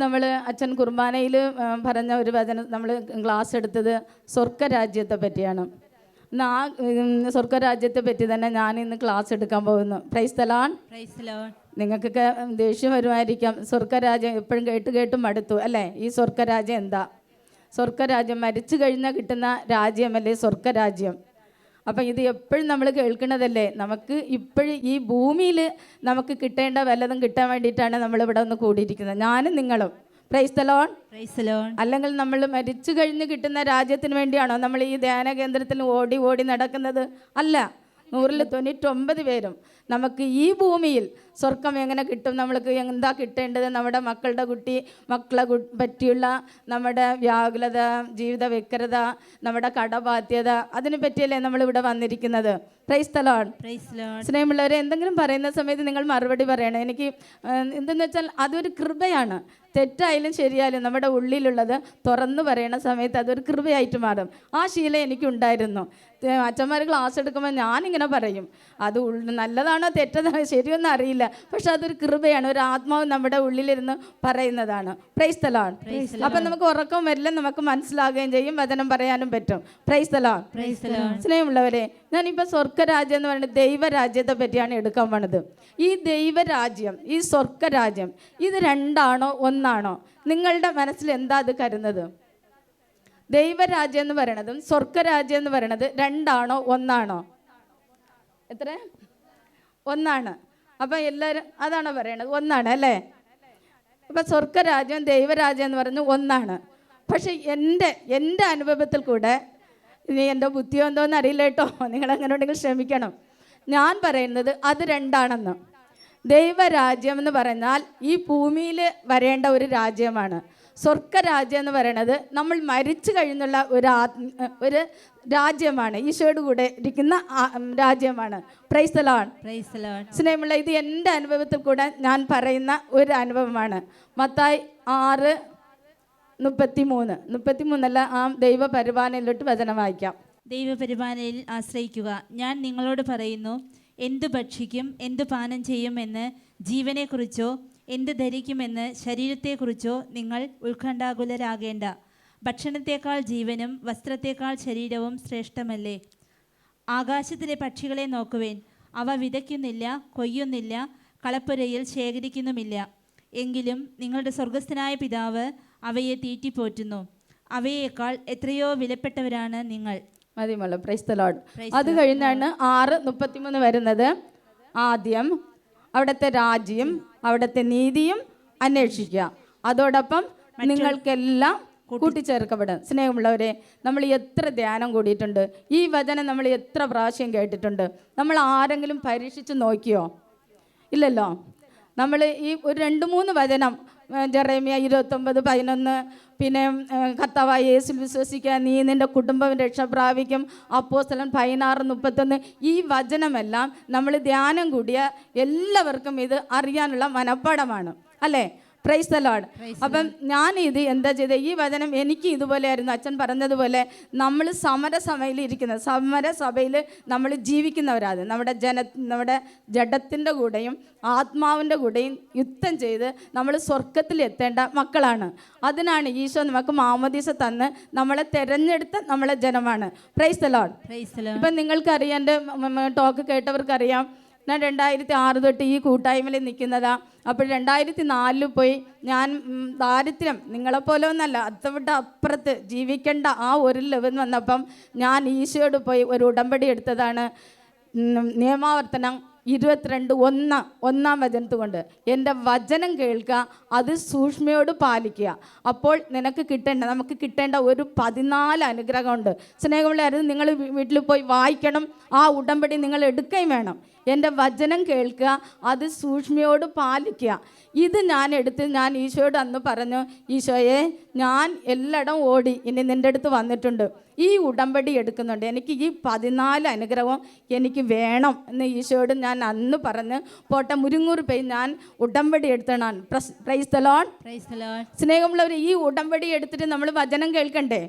നമ്മൾ അച്ഛൻ കുർബാനയിൽ പറഞ്ഞ ഒരു വചനം നമ്മൾ ക്ലാസ് എടുത്തത് സ്വർഗരാജ്യത്തെ പറ്റിയാണ്. ഇന്ന് ആ സ്വർഗരാജ്യത്തെ പറ്റി തന്നെ ഞാൻ ഇന്ന് ക്ലാസ് എടുക്കാൻ പോകുന്നു. Price the Lord. നിങ്ങൾക്കൊക്കെ ദേഷ്യം വരുമായിരിക്കാം. സ്വർഗരാജ്യം എപ്പോഴും കേട്ട് മടുത്തു അല്ലേ? ഈ സ്വർഗരാജ്യം എന്താ? സ്വർഗരാജ്യം മരിച്ചു കഴിഞ്ഞാൽ കിട്ടുന്ന രാജ്യമല്ലേ സ്വർഗരാജ്യം. അപ്പം ഇത് എപ്പോഴും നമ്മൾ കേൾക്കുന്നതല്ലേ. നമുക്ക് ഇപ്പോഴും ഈ ഭൂമിയിൽ നമുക്ക് കിട്ടേണ്ട വല്ലതും കിട്ടാൻ വേണ്ടിയിട്ടാണ് നമ്മളിവിടെ ഒന്ന് കൂടിയിരിക്കുന്നത്, ഞാനും നിങ്ങളും. Price the Lord. അല്ലെങ്കിൽ നമ്മൾ മരിച്ചു കഴിഞ്ഞ് കിട്ടുന്ന രാജ്യത്തിന് വേണ്ടിയാണോ നമ്മൾ ഈ ധ്യാന കേന്ദ്രത്തിൽ ഓടി നടക്കുന്നത്? അല്ല. 199 പേരും നമുക്ക് ഈ ഭൂമിയിൽ സ്വർഗം എങ്ങനെ കിട്ടും, നമ്മൾക്ക് എന്താ കിട്ടേണ്ടത്, നമ്മുടെ മക്കളെ പറ്റിയുള്ള നമ്മുടെ വ്യാകുലത, ജീവിത വ്യഗ്രത, നമ്മുടെ കടബാധ്യത, അതിനെ പറ്റിയല്ലേ നമ്മളിവിടെ വന്നിരിക്കുന്നത്. Price the lord. സ്നേഹമുള്ളവരെ, എന്തെങ്കിലും പറയുന്ന സമയത്ത് നിങ്ങൾ മറുപടി പറയണം. എനിക്ക് എന്തെന്ന് വെച്ചാൽ അതൊരു കൃപയാണ്. തെറ്റായാലും ശരിയായാലും നമ്മുടെ ഉള്ളിലുള്ളത് തുറന്നു പറയണ സമയത്ത് അതൊരു കൃപയായിട്ട് മാറും. ആ ശീലം എനിക്കുണ്ടായിരുന്നു. അച്ഛന്മാർ ക്ലാസ് എടുക്കുമ്പോൾ ഞാനിങ്ങനെ പറയും, അത് നല്ലതാണോ തെറ്റതാണോ ശരിയൊന്നും അറിയില്ല, പക്ഷെ അതൊരു കൃപയാണ്. ഒരു ആത്മാവ് നമ്മുടെ ഉള്ളിലിരുന്ന് പറയുന്നതാണ്. Price the lord. അപ്പം നമുക്ക് ഉറക്കം വരില്ല, നമുക്ക് മനസ്സിലാകുകയും ചെയ്യും, വചനം പറയാനും പറ്റും. Price the lord. സ്നേഹമുള്ളവരെ, ഞാനിപ്പോൾ സ്വർഗരാജ്യം എന്ന് പറയുന്നത് ദൈവരാജ്യത്തെ പറ്റിയാണ് എടുക്കാൻ പോണത്. ഈ ദൈവരാജ്യം, ഈ സ്വർഗരാജ്യം, ഇത് രണ്ടാണോ ഒന്നാണോ? നിങ്ങളുടെ മനസ്സിൽ എന്താ അത് കരുതുന്നത്? ദൈവരാജ്യം എന്ന് പറയണതും സ്വർഗരാജ്യം എന്ന് പറയണത് രണ്ടാണോ ഒന്നാണോ? എത്ര? ഒന്നാണ്. അപ്പം എല്ലാവരും അതാണോ പറയണത്? ഒന്നാണ് അല്ലേ? അപ്പം സ്വർഗരാജ്യം ദൈവരാജ്യം എന്ന് പറഞ്ഞ് ഒന്നാണ്. പക്ഷെ എൻ്റെ അനുഭവത്തിൽ കൂടെ, ഇനി എൻ്റെ ബുദ്ധിയോ എന്തോന്ന് അറിയില്ല കേട്ടോ, നിങ്ങളങ്ങനെ ഉണ്ടെങ്കിൽ ക്ഷമിക്കണം, ഞാൻ പറയുന്നത് അത് രണ്ടാണെന്ന്. ദൈവരാജ്യം എന്ന് പറഞ്ഞാൽ ഈ ഭൂമിയിൽ വരേണ്ട ഒരു രാജ്യമാണ്. സ്വർഗരാജ്യം എന്ന് പറയുന്നത് നമ്മൾ മരിച്ചു കഴിഞ്ഞുള്ള ഒരു രാജ്യമാണ്, ഈശോയുടെ കൂടെ ഇരിക്കുന്ന രാജ്യമാണ്. Price the Lord. സ്നേഹമുള്ള, ഇത് എൻ്റെ അനുഭവത്തിൽ കൂടെ ഞാൻ പറയുന്ന ഒരു അനുഭവമാണ്. മത്തായി 6:33 ആ ദൈവപരിപാലനയിലോട്ട് വചനം വായിക്കാം. ദൈവപരിപാലനയിൽ ആശ്രയിക്കുക. ഞാൻ നിങ്ങളോട് പറയുന്നു, എന്തു ഭക്ഷിക്കും, എന്തു പാനം ചെയ്യുമെന്ന് ജീവനെക്കുറിച്ചോ എന്ത് ധരിക്കുമെന്ന് ശരീരത്തെക്കുറിച്ചോ നിങ്ങൾ ഉത്കണ്ഠാകുലരാകേണ്ട. ഭക്ഷണത്തേക്കാൾ ജീവനും വസ്ത്രത്തേക്കാൾ ശരീരവും ശ്രേഷ്ഠമല്ലേ? ആകാശത്തിലെ പക്ഷികളെ നോക്കുവേൻ, അവ വിതയ്ക്കുന്നില്ല, കൊയ്യുന്നില്ല, കളപ്പുരയിൽ ശേഖരിക്കുന്നുമില്ല. എങ്കിലും നിങ്ങളുടെ സ്വർഗസ്ഥനായ പിതാവ് അവയെ തീറ്റിപ്പോറ്റുന്നു. അവയേക്കാൾ എത്രയോ വിലപ്പെട്ടവരാണ് നിങ്ങൾ. മതിമല്ലോ. Praise the lord. അത് കഴിഞ്ഞാണ് 6:33 വരുന്നത്. ആദ്യം അവിടുത്തെ രാജ്യം, അവിടുത്തെ നീതിയും അന്വേഷിക്കുക, അതോടൊപ്പം നിങ്ങൾക്കെല്ലാം കൂട്ടിച്ചേർക്കപ്പെടും. സ്നേഹമുള്ളവരെ, നമ്മൾ എത്ര ധ്യാനം കൂടിയിട്ടുണ്ട്, ഈ വചനം നമ്മൾ എത്ര പ്രാവശ്യം കേട്ടിട്ടുണ്ട്. നമ്മൾ ആരെങ്കിലും പരീക്ഷിച്ച് നോക്കിയോ? ഇല്ലല്ലോ. നമ്മൾ ഈ ഒരു 2-3 വചനം, ജെറമ്യ 29:11, പിന്നെ കർത്താവായ യേശുവിൽ വിശ്വസിക്കുക, നീ നിൻ്റെ കുടുംബം രക്ഷ പ്രാപിക്കും, അപ്പോസ്തലൻ 16:31, ഈ വചനമെല്ലാം നമ്മൾ ധ്യാനം കൂടിയ എല്ലാവർക്കും ഇത് അറിയാനുള്ള മനപ്പാഠമാണ് അല്ലേ? Price the lord. അപ്പം ഞാൻ ഇത് എന്താ ചെയ്തത്, ഈ വചനം എനിക്ക് ഇതുപോലെയായിരുന്നു. അച്ഛൻ പറഞ്ഞതുപോലെ നമ്മൾ സമരസഭയിൽ നമ്മൾ ജീവിക്കുന്നവരാണ്. നമ്മുടെ ജഡത്തിൻ്റെ കൂടെയും ആത്മാവിൻ്റെ കൂടെയും യുദ്ധം ചെയ്ത് നമ്മൾ സ്വർഗത്തിൽ എത്തേണ്ട മക്കളാണ്. അതിനാണ് ഈശോ നമുക്ക് മാമോദീസ തന്ന് നമ്മളെ തിരഞ്ഞെടുത്ത നമ്മളെ ജനമാണ്. Praise the lord. ഇപ്പം നിങ്ങൾക്കറിയാം, എൻ്റെ ടോക്ക് കേട്ടവർക്കറിയാം, ഞാൻ 2006 തൊട്ട് ഈ കൂട്ടായ്മയിൽ നിൽക്കുന്നതാണ്. അപ്പോൾ 2004 പോയി ഞാൻ ദാരിദ്ര്യം നിങ്ങളെപ്പോലെ ഒന്നല്ല, അത്തവിട്ട അപ്പുറത്ത് ജീവിക്കേണ്ട ആ ഒരു ലെവൽ വന്നപ്പം ഞാൻ ഈശോയോട് പോയി ഒരു ഉടമ്പടി എടുത്തതാണ്. നിയമാവർത്തനം 22:1 വചനത്ത് കൊണ്ട്, എൻ്റെ വചനം കേൾക്കുക, അത് സൂക്ഷ്മയോട് പാലിക്കുക, അപ്പോൾ നമുക്ക് കിട്ടേണ്ട ഒരു 14 അനുഗ്രഹമുണ്ട്. സ്നേഹമുള്ളവരും, നിങ്ങൾ വീട്ടിൽ പോയി വായിക്കണം, ആ ഉടമ്പടി നിങ്ങൾ എടുക്കുകയും വേണം. എൻ്റെ വചനം കേൾക്കുക, അത് സൂക്ഷ്മയോട് പാലിക്കുക. ഇത് ഞാൻ ഈശോയോട് അന്ന് പറഞ്ഞു, ഈശോയെ, ഞാൻ എല്ലായിടം ഓടി, ഇനി നിൻ്റെ അടുത്ത് വന്നിട്ടുണ്ട്, ഈ ഉടമ്പടി എടുക്കുന്നുണ്ട്, എനിക്ക് ഈ 14 അനുഗ്രഹം എനിക്ക് വേണം എന്ന് ഈശോയോട് ഞാൻ അന്ന് പറഞ്ഞ് പോട്ടെ മുരുങ്ങൂർ പോയി ഞാൻ ഉടമ്പടി എടുത്തതാണ്. Price the Lord. സ്നേഹമുള്ളവർ, ഈ ഉടമ്പടി എടുത്തിട്ട് നമ്മൾ വചനം കേൾക്കണ്ടേ?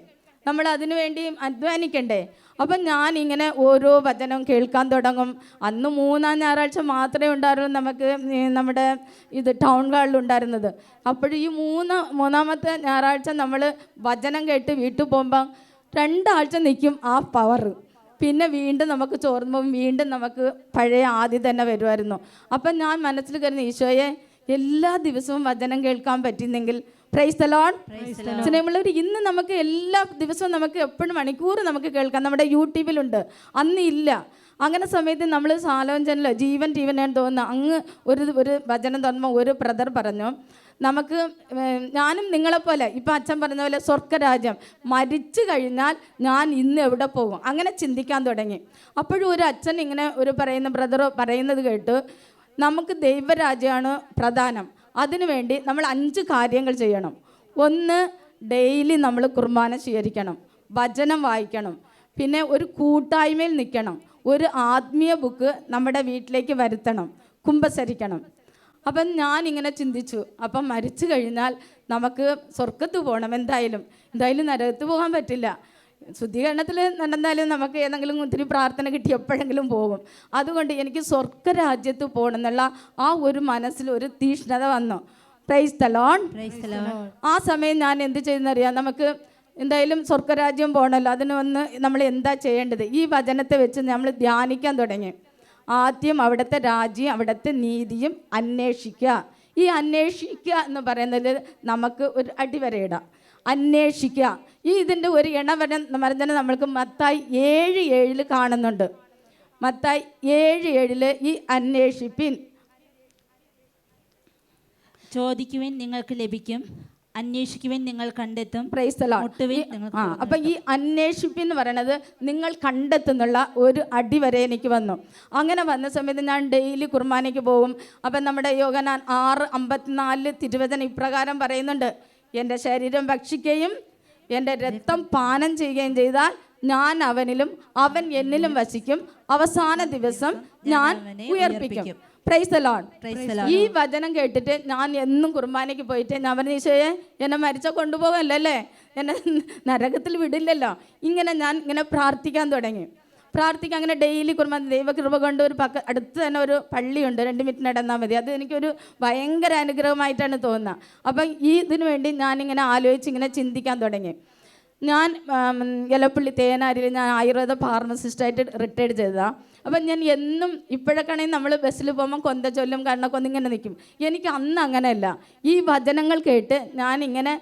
നമ്മൾ അതിനു വേണ്ടി അധ്വാനിക്കണ്ടേ? അപ്പം ഞാനിങ്ങനെ ഓരോ വചനം കേൾക്കാൻ തുടങ്ങും. അന്ന് 3-ാം ഞായറാഴ്ച മാത്രമേ ഉണ്ടായിരുന്നുള്ളൂ നമുക്ക് നമ്മുടെ ഇത് ടൗൺ ഹാളിൽ ഉണ്ടായിരുന്നത്. അപ്പോൾ ഈ മൂന്നാമത്തെ ഞായറാഴ്ച നമ്മൾ വചനം കേട്ട് വീട്ടിൽ പോകുമ്പം 2 ആഴ്ച നിൽക്കും ആ പവർ. പിന്നെ വീണ്ടും നമുക്ക് ചോർന്നുമ്പോൾ വീണ്ടും നമുക്ക് പഴയ ആദ്യം തന്നെ വരുമായിരുന്നു. അപ്പം ഞാൻ മനസ്സിൽ കരുതുന്നു, ഈശോയെ എല്ലാ ദിവസവും വചനം കേൾക്കാൻ പറ്റുന്നെങ്കിൽ പ്രൈസ് ദി ലോർഡ്. സ്നേഹമുള്ളവർ, ഇന്ന് നമുക്ക് എല്ലാ ദിവസവും നമുക്ക് എപ്പോഴും മണിക്കൂർ നമുക്ക് കേൾക്കാം. നമ്മുടെ യൂട്യൂബിലുണ്ട്. അന്ന് ഇല്ല. അങ്ങനെ സമയത്ത് നമ്മൾ സാലോചനയിലോ ജീവൻ ടീവനാണ് തോന്നുന്നു, അങ്ങ് ഒരു വചനം തുറന്നുമ്പോൾ ഒരു ബ്രദർ പറഞ്ഞു, നമുക്ക് ഞാനും നിങ്ങളെപ്പോലെ ഇപ്പം അച്ഛൻ പറഞ്ഞ പോലെ സ്വർഗരാജ്യം മരിച്ചു കഴിഞ്ഞാൽ ഞാൻ ഇന്ന് എവിടെ പോകും, അങ്ങനെ ചിന്തിക്കാൻ തുടങ്ങി. അപ്പോഴും ഒരു അച്ഛൻ ഇങ്ങനെ ബ്രദർ പറയുന്നത് കേട്ട്, നമുക്ക് ദൈവരാജ്യമാണ് പ്രധാനം. അതിനുവേണ്ടി നമ്മൾ 5 കാര്യങ്ങൾ ചെയ്യണം. 1, ഡെയിലി നമ്മൾ കുർബാന സ്വീകരിക്കണം, വചനം വായിക്കണം, പിന്നെ ഒരു കൂട്ടായ്മയിൽ നിൽക്കണം, ഒരു ആത്മീയ ബുക്ക് നമ്മുടെ വീട്ടിലേക്ക് വരുത്തണം, കുമ്പസരിക്കണം. അപ്പം ഞാനിങ്ങനെ ചിന്തിച്ചു, അപ്പം മരിച്ചു കഴിഞ്ഞാൽ നമുക്ക് സ്വർഗത്ത് പോകണം. എന്തായാലും നരകത്ത് പോകാൻ പറ്റില്ല. ശുദ്ധീകരണത്തിൽ നടന്നാലും നമുക്ക് ഏതെങ്കിലും ഒത്തിരി പ്രാർത്ഥന കിട്ടി എപ്പോഴെങ്കിലും പോകും. അതുകൊണ്ട് എനിക്ക് സ്വർഗരാജ്യത്ത് പോകണം എന്നുള്ള ആ ഒരു മനസ്സിൽ ഒരു തീഷ്ണത വന്നു. Price the Lord. ആ സമയം ഞാൻ എന്ത് ചെയ്യുന്നറിയാം, നമുക്ക് എന്തായാലും സ്വർഗരാജ്യം പോകണമല്ലോ, അതിന് വന്ന് നമ്മൾ എന്താ ചെയ്യേണ്ടത്? ഈ വചനത്തെ വെച്ച് നമ്മൾ ധ്യാനിക്കാൻ തുടങ്ങി. ആദ്യം അവിടുത്തെ രാജ്യം, അവിടുത്തെ നീതിയും അന്വേഷിക്കുക. ഈ അന്വേഷിക്കുക എന്ന് പറയുന്നത് നമുക്ക് ഒരു അടിവരയിടാം. അന്വേഷിക്കുക. ഇതിൻ്റെ ഒരു ഇണവചനം നമ്മൾക്ക് മത്തായി 7:7 കാണുന്നുണ്ട്. മത്തായി 7:7 ഈ അന്വേഷിപ്പിൻ. ചോദിക്കുവിൻ നിങ്ങൾക്ക് ലഭിക്കും, അന്വേഷിക്കുവിൻ നിങ്ങൾ കണ്ടെത്തും, പ്രൈസ് ദി ലോർഡ്. അപ്പം ഈ അന്വേഷിപ്പിൻ എന്ന് പറയണത് നിങ്ങൾ കണ്ടെത്തുന്നുള്ള ഒരു അടിവരെ എനിക്ക് വന്നു. അങ്ങനെ വന്ന സമയത്ത് ഞാൻ ഡെയിലി കുർബാനയ്ക്ക് പോകും. അപ്പം നമ്മുടെ യോഹന്നാൻ 6:54 തിരുവചനം ഇപ്രകാരം പറയുന്നുണ്ട്, എൻ്റെ ശരീരം ഭക്ഷിക്കുകയും എൻ്റെ രക്തം പാനം ചെയ്യുകയും ചെയ്താൽ ഞാൻ അവനിലും അവൻ എന്നിലും വസിക്കും, അവസാന ദിവസം ഞാൻ ഉയർപ്പിക്കും. Price the Lord. ഈ വചനം കേട്ടിട്ട് ഞാൻ എന്നും കുർബാനയ്ക്ക് പോയിട്ട് ഞാൻ പറഞ്ഞു, ഈശോയെ എന്നെ മരിച്ച കൊണ്ടുപോകല്ലേ, എന്നെ നരകത്തിൽ വിടില്ലല്ലോ. ഞാൻ ഇങ്ങനെ പ്രാർത്ഥിക്കാൻ തുടങ്ങി. അങ്ങനെ ഡെയിലി കുർബാന, ദൈവകൃപ കൊണ്ട് അടുത്ത് തന്നെ ഒരു പള്ളിയുണ്ട്, 2 മിനിറ്റ് നടന്നാൽ മതി. അത് എനിക്കൊരു ഭയങ്കര അനുഗ്രഹമായിട്ടാണ് തോന്നുന്നത്. അപ്പം ഇതിനു വേണ്ടി ഞാനിങ്ങനെ ആലോചിച്ച് ഇങ്ങനെ ചിന്തിക്കാൻ തുടങ്ങി. ഞാൻ എലപ്പള്ളി തേനാരിയിൽ ഞാൻ ആയുർവേദ ഫാർമസിസ്റ്റായിട്ട് റിട്ടയർഡ് ചെയ്തതാണ്. അപ്പം ഞാൻ എന്നും ഇപ്പോഴൊക്കെയാണെങ്കിൽ നമ്മൾ ബസ്സിൽ പോകുമ്പോൾ കൊന്ത ചൊല്ലും കണ്ണൊക്കെ ഇങ്ങനെ നിൽക്കും. എനിക്ക് അന്ന് അങ്ങനെയല്ല. ഈ വചനങ്ങൾ കേട്ട് ഞാനിങ്ങനെ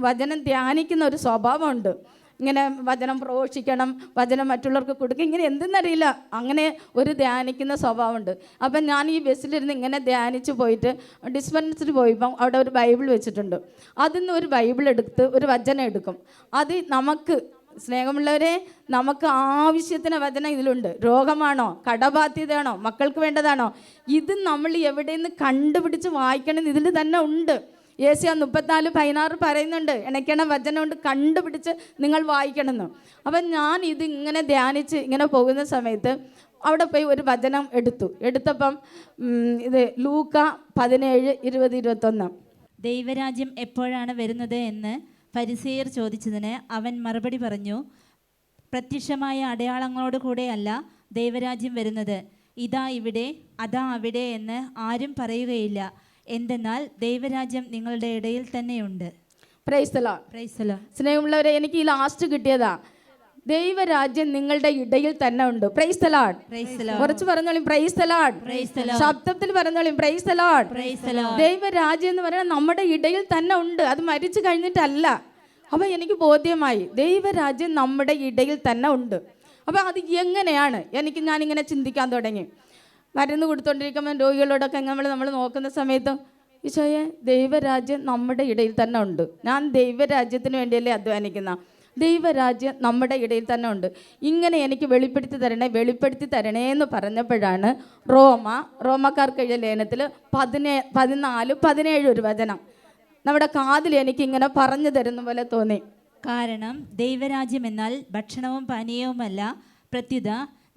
വചനം ധ്യാനിക്കുന്ന ഒരു സ്വഭാവമുണ്ട്. ഇങ്ങനെ വചനം പ്രഘോഷിക്കണം, വചനം മറ്റുള്ളവർക്ക് കൊടുക്കുക, ഇങ്ങനെ എന്തെന്നറിയില്ല, അങ്ങനെ ഒരു ധ്യാനിക്കുന്ന സ്വഭാവമുണ്ട്. അപ്പം ഞാൻ ഈ ബസ്സിലിരുന്ന് ഇങ്ങനെ ധ്യാനിച്ച് പോയിട്ട് ഡിസ്പെൻസറി പോയപ്പം അവിടെ ഒരു ബൈബിൾ വെച്ചിട്ടുണ്ട്. അതിൽ നിന്ന് ഒരു ബൈബിൾ എടുത്ത് ഒരു വചനം എടുക്കും. അത് നമുക്ക് സ്നേഹമുള്ളവരെ, നമുക്ക് ആവശ്യത്തിന് വചനം ഇതിലുണ്ട്. രോഗമാണോ, കടബാധ്യതയാണോ, മക്കൾക്ക് വേണ്ടതാണോ, ഇത് നമ്മൾ എവിടെ നിന്ന് കണ്ടുപിടിച്ച് വായിക്കണം, ഇതിൽ തന്നെ ഉണ്ട്. യേശയ്യാ 34:16 പറയുന്നുണ്ട്, ഇണയ്ക്കണ വചനം കൊണ്ട് കണ്ടുപിടിച്ച് നിങ്ങൾ വായിക്കണമെന്ന്. അപ്പം ഞാൻ ഇത് ഇങ്ങനെ ധ്യാനിച്ച് ഇങ്ങനെ പോകുന്ന സമയത്ത് അവിടെ പോയി ഒരു വചനം എടുത്തപ്പം ഇത് ലൂക്ക 17:20-21. ദൈവരാജ്യം എപ്പോഴാണ് വരുന്നത് എന്ന് ഫരിസേയർ ചോദിച്ചതിന് അവൻ മറുപടി പറഞ്ഞു, പ്രത്യക്ഷമായ അടയാളങ്ങളോട് കൂടെയല്ല ദൈവരാജ്യം വരുന്നത്. ഇതാ ഇവിടെ, അതാ അവിടെ എന്ന് ആരും പറയുകയില്ല. എന്തെന്നാൽ ദൈവരാജ്യം നിങ്ങളുടെ ഇടയിൽ തന്നെയുണ്ട്. Price the lord. Praise the lord. സ്നേഹമുള്ളവരെ, എനിക്ക് ഈ ലാസ്റ്റ് കിട്ടിയതാ, ദൈവരാജ്യം നിങ്ങളുടെ ഇടയിൽ തന്നെ ഉണ്ട്. Price the Lord. കുറച്ച് പറഞ്ഞോളൂ പ്രൈസ് ദി ലോർഡ്. ശബ്ദത്തിൽ പറഞ്ഞോളൂ പ്രൈസ് ദി ലോർഡ്. ദൈവരാജ്യം എന്ന് പറയുന്നത് നമ്മുടെ ഇടയിൽ തന്നെ ഉണ്ട്, അത് മരിച്ചു കഴിഞ്ഞിട്ടല്ല. അപ്പം എനിക്ക് ബോധ്യമായി ദൈവരാജ്യം നമ്മുടെ ഇടയിൽ തന്നെ ഉണ്ട്. അപ്പം അത് എങ്ങനെയാണ് ഞാനിങ്ങനെ ചിന്തിക്കാൻ തുടങ്ങി. മരുന്ന് കൊടുത്തോണ്ടിരിക്കുമ്പോൾ രോഗികളോടൊക്കെ നമ്മൾ നോക്കുന്ന സമയത്ത്, ഈശോയെ ദൈവരാജ്യം നമ്മുടെ ഇടയിൽ തന്നെ ഉണ്ട്, ഞാൻ ദൈവരാജ്യത്തിന് വേണ്ടിയല്ലേ അധ്വാനിക്കുന്ന, ദൈവരാജ്യം നമ്മുടെ ഇടയിൽ തന്നെ ഉണ്ട്, ഇങ്ങനെ എനിക്ക് വെളിപ്പെടുത്തി തരണേ എന്ന് പറഞ്ഞപ്പോഴാണ് റോമക്കാർക്ക് എഴുതിയ ലേഖനത്തിൽ 14:17 ഒരു വചനം നമ്മുടെ കാതിൽ എനിക്കിങ്ങനെ പറഞ്ഞു തരുന്ന പോലെ തോന്നി. കാരണം ദൈവരാജ്യം എന്നാൽ ഭക്ഷണവും പാനീയവുമല്ല, പ്രത്യുത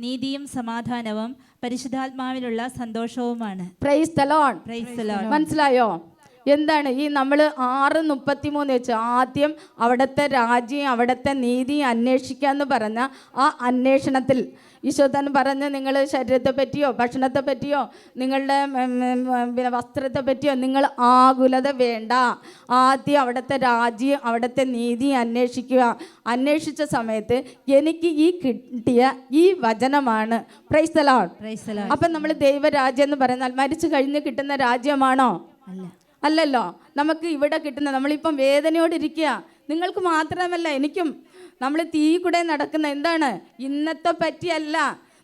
നീതിയും സമാധാനവും പരിശുദ്ധാത്മാവിലുള്ള സന്തോഷവുമാണ്. Praise the lord. Praise the lord. മനസ്സിലായോ? എന്താണ് ഈ നമ്മൾ 6:33 വെച്ച് ആദ്യം അവിടുത്തെ രാജ്യം അവിടുത്തെ നീതി അന്വേഷിക്കുക എന്ന് പറഞ്ഞ ആ അന്വേഷണത്തിൽ ഈശോ തന്നെ പറഞ്ഞ് നിങ്ങൾ ശരീരത്തെ പറ്റിയോ ഭക്ഷണത്തെ പറ്റിയോ നിങ്ങളുടെ പിന്നെ വസ്ത്രത്തെ പറ്റിയോ നിങ്ങൾ ആകുലത വേണ്ട. ആദ്യം അവിടുത്തെ രാജ്യം അവിടുത്തെ നീതി അന്വേഷിക്കുക. അന്വേഷിച്ച സമയത്ത് എനിക്ക് ഈ കിട്ടിയ ഈ വചനമാണ്. Price the lord. അപ്പം നമ്മൾ ദൈവരാജ്യം എന്ന് പറഞ്ഞാൽ മരിച്ചു കഴിഞ്ഞ് കിട്ടുന്ന രാജ്യമാണോ? അല്ലല്ലോ. നമുക്ക് ഇവിടെ കിട്ടുന്ന നമ്മളിപ്പം വേദനയോടിരിക്കുക. നിങ്ങൾക്ക് മാത്രമല്ല എനിക്കും. നമ്മൾ തീ കൂടെ നടക്കുന്ന എന്താണ്? ഇന്നത്തെ പറ്റിയല്ല,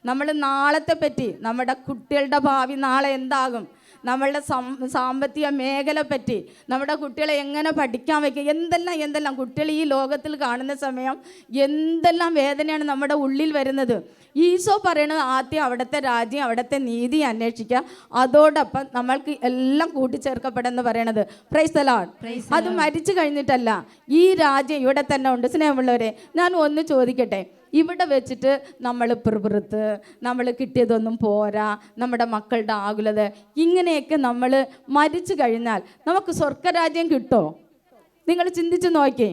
നമ്മൾ നാളത്തെ പറ്റി. നമ്മുടെ കുട്ടികളുടെ ഭാവി നാളെ എന്താകും, നമ്മളുടെ സാമ്പത്തിക മേഖല പറ്റി, നമ്മുടെ കുട്ടികളെ എങ്ങനെ പഠിക്കാൻ വയ്ക്കുക, എന്തെല്ലാം കുട്ടികൾ ഈ ലോകത്തിൽ കാണുന്ന സമയം എന്തെല്ലാം വേദനയാണ് നമ്മുടെ ഉള്ളിൽ വരുന്നത്. ഈശോ പറയണത് ആദ്യം അവിടുത്തെ രാജ്യം അവിടുത്തെ നീതി അന്വേഷിക്കുക, അതോടൊപ്പം നമ്മൾക്ക് എല്ലാം കൂട്ടിച്ചേർക്കപ്പെടുമെന്ന് പറയണത്. Price the lord. അത് മരിച്ചു കഴിഞ്ഞിട്ടല്ല, ഈ രാജ്യം ഇവിടെ തന്നെ ഉണ്ട്. സ്നേഹമുള്ളവരെ, ഞാൻ ഒന്ന് ചോദിക്കട്ടെ, ഇവിടെ വെച്ചിട്ട് നമ്മൾ പിറുപിറുത്ത് നമ്മൾ കിട്ടിയതൊന്നും പോരാ, നമ്മുടെ മക്കളുടെ ആകുലത, ഇങ്ങനെയൊക്കെ നമ്മൾ മരിച്ചു കഴിഞ്ഞാൽ നമുക്ക് സ്വർഗരാജ്യം കിട്ടുമോ? നിങ്ങൾ ചിന്തിച്ച് നോക്കിയേ.